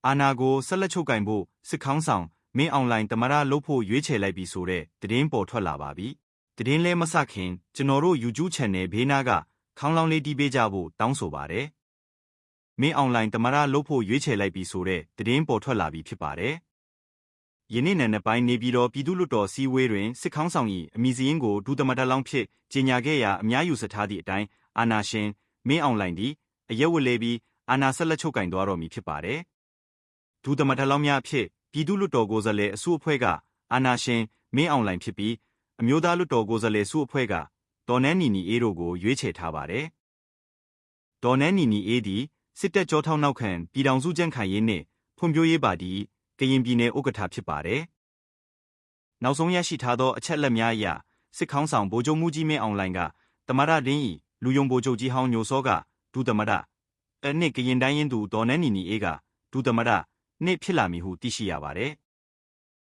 အာနာကိုဆက်လက်ချုပ်ကင်ဖို့စစ်ခေါင်းဆောင်မင်းအောင်လှိုင်သမရလုပ်ဖို့ရွေးချယ်လိုက်ပြီဆိုတဲ့သတင်းပေါ်ထွက်လာပါပြီ။သတင်းလဲမစခင်ကျွန်တော်တို့ YouTube Channel ဘေးနားကခေါင်းလောင်းလေးတီးပေးကြဖို့တောင်းဆိုပါတယ်။မင်းအောင်လှိုင်သမရလုပ်ဖို့ရွေးချယ်လိုက်ပြီဆိုတဲ့သတင်းပေါ်ထွက်လာပြီဖြစ်ပါတယ်။ယနေ့နေ့ပိုင်းနေပြည်တော်ပြည်သူ့လွှတ်တော်စည်းဝေးတွင်စစ်ခေါင်းဆောင်၏အမည်စရင်းကိုဒုသမတလောင်းဖြစ်ကြေညာခဲ့ရာအများယူဆထားသည့်အတိုင်းအာဏာရှင်မင်းအောင်လှိုင်သည်အရက်ဝတ်လဲပြီးအာဏာဆက်လက်ချုပ်ကင်သွားတော်မူဖြစ်ပါတယ်။ဒုသမတလောင်းများဖြစ်ပြည်သူ့လွှတ်တော်ကိုယ်စားလှယ်အစုအဖွဲ့ကအာဏာရှင်မင်းအောင်လှိုင်ဖြစ်ပြီးအမျိုးသားလွှတ်တော်ကိုယ်စားလှယ်စုအဖွဲ့ကဒေါ်နန်းနီနီအေးတို့ကိုရွေးချယ်ထားပါတယ်။ဒေါ်နန်းနီနီအေးသည်စစ်တပ်ကြောထောက်နောက်ခံပြည်ထောင်စုကြံ့ခိုင်ရေးနှင့်ဖွံ့ဖြိုးရေးပါတီကရင်ပြည်နယ်ဥက္ကဋ္ဌဖြစ်ပါတယ်။နောက်ဆုံးရရှိထားသောအချက်အလက်များအရစစ်ခေါင်းဆောင်ဗိုလ်ချုပ်မှုကြီးမင်းအောင်လှိုင်ကသမရဒင်း၏လူယုံဗိုလ်ချုပ်ကြီးဟောင်းညိုစောကဒုသမရနှင့်ကရင်တိုင်းရင်းသူဒေါ်နန်းနီနီအေးကဒုသမရနှင့်ဖြစ်လာမည်ဟုသိရှိရပါတယ်။